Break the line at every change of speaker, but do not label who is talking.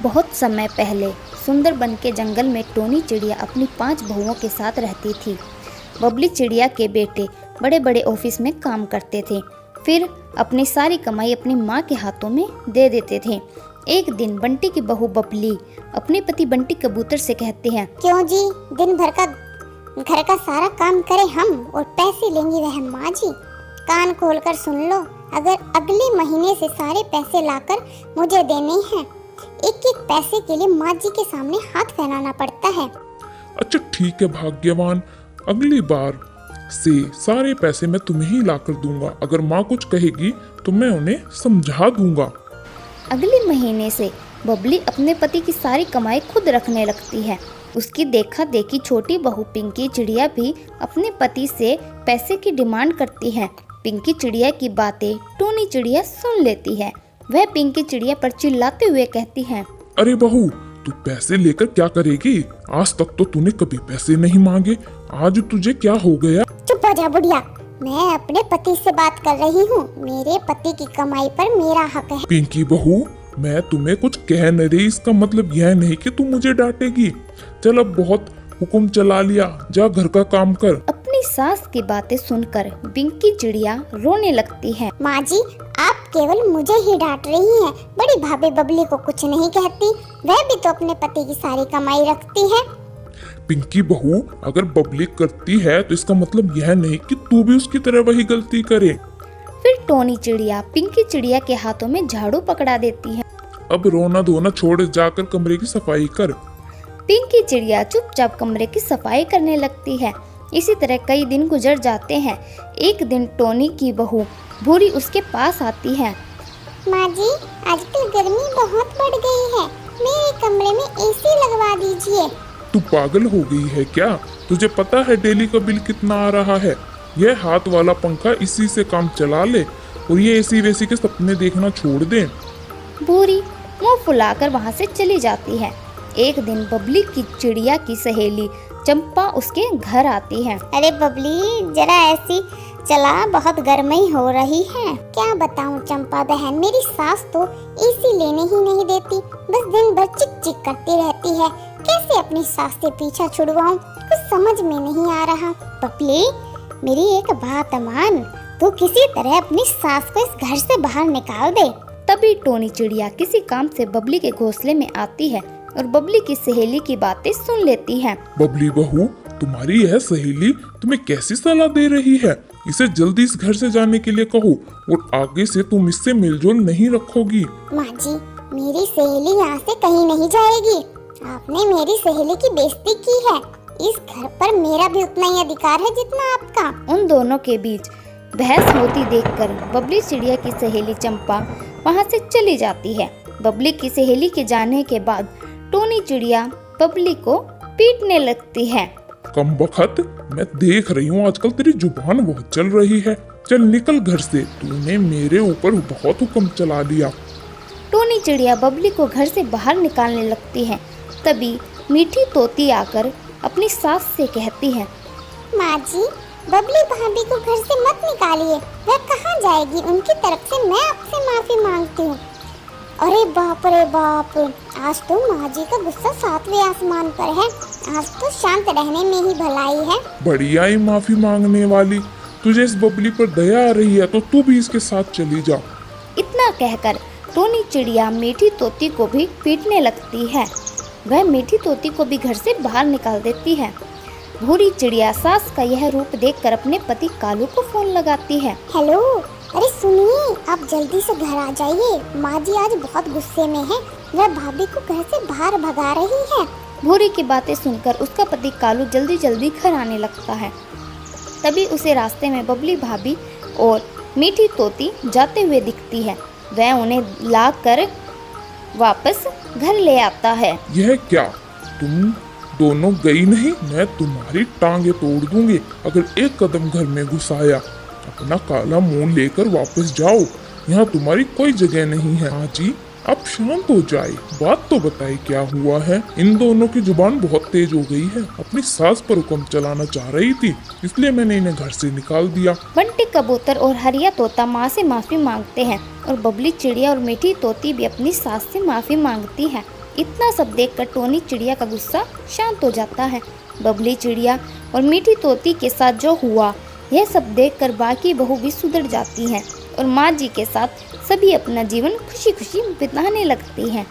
बहुत समय पहले सुंदरबन के जंगल में टोनी चिड़िया अपनी 5 बहुओं के साथ रहती थी। बबली चिड़िया के बेटे बड़े बड़े ऑफिस में काम करते थे, फिर अपनी सारी कमाई अपनी माँ के हाथों में दे देते थे। एक दिन बंटी की बहू बबली अपने पति बंटी कबूतर से कहती है,
क्यों जी, दिन भर का घर का सारा काम करें हम और पैसे लेंगी वह माँ जी। कान खोलकर सुन लो, अगर अगले महीने से सारे पैसे लाकर मुझे देने हैं। एक एक पैसे के लिए माँ जी के सामने हाथ फैलाना पड़ता है।
अच्छा ठीक है भाग्यवान, अगली बार से सारे पैसे मैं तुम्हें ही लाकर दूंगा। अगर माँ कुछ कहेगी तो मैं उन्हें समझा दूंगा।
अगले महीने से बबली अपने पति की सारी कमाई खुद रखने लगती है। उसकी देखा देखी छोटी बहू पिंकी चिड़िया भी अपने पति से पैसे की डिमांड करती है। पिंकी चिड़िया की बातें टोनी चिड़िया सुन लेती है। वह पिंकी चिड़िया पर चिल्लाते हुए कहती है,
अरे बहू, तू पैसे लेकर क्या करेगी? आज तक तो तूने कभी पैसे नहीं मांगे, आज तुझे क्या हो गया?
चुप हो जा बुढ़िया, मैं अपने पति से बात कर रही हूँ। मेरे पति की कमाई पर मेरा हक है।
पिंकी बहू, मैं तुम्हें कुछ कह नहीं रही, इसका मतलब यह नहीं कि तू मुझे डांटेगी। चल अब बहुत हुक्म चला लिया, जा घर का काम कर।
अपनी सास की बातें सुनकर पिंकी चिड़िया रोने लगती है।
माँ जी, आप केवल मुझे ही डांट रही हैं। बड़ी भाभी बबली को कुछ नहीं कहती, वह भी तो अपने पति की सारी कमाई रखती है।
पिंकी बहू, अगर बबली करती है तो इसका मतलब यह नहीं कि तू भी उसकी तरह वही गलती करे।
फिर टोनी चिड़िया पिंकी चिड़िया के हाथों में झाड़ू पकड़ा देती है।
अब रोना धोना छोड़, जाकर कमरे की सफाई कर।
पिंकी चिड़िया चुपचाप कमरे की सफाई करने लगती है। इसी तरह कई दिन गुजर जाते हैं। एक दिन टोनी की बहू भूरी उसके पास आती है।
माँ जी, आजकल गर्मी बहुत बढ़ गई है, मेरे कमरे में एसी लगवा दीजिए।
तू पागल हो गई है क्या? तुझे पता है डेली का बिल कितना आ रहा है? यह हाथ वाला पंखा, इसी से काम चला ले और ये एसी वेसी के सपने देखना छोड़ दे।
भूरी मुंह फुलाकर वहां से चली जाती है। एक दिन बबली की चिड़िया की सहेली चंपा उसके घर आती है।
अरे बबली, जरा ऐसी चला, बहुत गर्मी हो रही है। क्या बताऊं चंपा बहन, मेरी सास तो एसी लेने ही नहीं देती, बस दिन भर चिक चिक करती रहती है। कैसे अपनी सास से पीछा छुड़वाऊं, कुछ समझ में नहीं आ रहा। बबली, मेरी एक बात मान, तू किसी तरह अपनी सास को इस घर से बाहर निकाल दे।
तभी टोनी चिड़िया किसी काम से बबली के घोंसले में आती है और बबली की सहेली की बातें सुन लेती है।
बबली बहू, तुम्हारी यह सहेली तुम्हें कैसी सलाह दे रही है? इसे जल्दी इस घर से जाने के लिए कहो और आगे से तुम इससे मिलजुल नहीं रखोगी।
माँ जी, मेरी सहेली यहाँ से कहीं नहीं जाएगी। आपने मेरी सहेली की बेइज्जती की है। इस घर पर मेरा भी उतना ही अधिकार है जितना आपका।
उन दोनों के बीच बहस होती देखकर बबली चिड़िया की सहेली चंपा वहां से चली जाती है। बबली की सहेली के जाने के बाद टोनी चिड़िया बबली को पीटने लगती है।
कमबख्त, मैं देख रही हूँ आजकल तेरी जुबान बहुत चल रही है। चल निकल घर से, तूने मेरे ऊपर बहुत हुक्म चला दिया।
टोनी चिड़िया बबली को घर से बाहर निकालने लगती है। तभी मीठी तोती आकर अपनी सास से कहती है,
माँ जी, बबली भाभी को घर से मत निकालिए, वह कहाँ जाएगी। उनकी तरफ से मैं आपसे माफी मांगती हूँ। अरे बाप रे बाप, आज तो माँ जी का गुस्सा 7वें आसमान पर है। आज तो शांत रहने में ही भलाई है।
बढ़िया ही माफी मांगने वाली, तुझे इस बबली पर दया आ रही है तो तू भी इसके साथ चली जा।
इतना कहकर टोनी चिड़िया मीठी तोती को भी पीटने लगती है। वह मीठी तोती को भी घर से बाहर निकाल देती है। भूरी चिड़िया सास का यह रूप देखकर अपने पति कालू को फोन लगाती है।
हेलो, अरे सुनिए, आप जल्दी से घर आ जाइए। माँ जी आज बहुत गुस्से में है, वह भाभी को घर से बाहर भगा रही है।
भूरी की बातें सुनकर उसका पति कालू जल्दी जल्दी घर आने लगता है। तभी उसे रास्ते में बबली भाभी और मीठी तोती जाते हुए दिखती है। वह उन्हें लाकर वापस घर ले आता है।
यह क्या, तुम दोनों गई नहीं? मैं तुम्हारी टांगे तोड़ दूंगी अगर एक कदम घर में घुस आया। अपना काला मुंह लेकर वापस जाओ, यहाँ तुम्हारी कोई जगह नहीं है। हाँ जी, अब शांत हो जाए, बात तो बताए क्या हुआ है। इन दोनों की जुबान बहुत तेज हो गई है। अपनी सास पर हुक्म चलाना चाह रही थी, इसलिए मैंने इन्हें घर से निकाल दिया।
बंटी कबूतर और हरिया तोता माँ से माफी मांगते हैं और बबली चिड़िया और मीठी तोती भी अपनी सास से माफी मांगती है। इतना सब देखकर टोनी चिड़िया का गुस्सा शांत हो जाता है। बबली चिड़िया और मीठी तोती के साथ जो हुआ, यह सब देखकर बाकी बहू भी सुधर जाती हैं और माँ जी के साथ सभी अपना जीवन खुशी खुशी बिताने लगती हैं।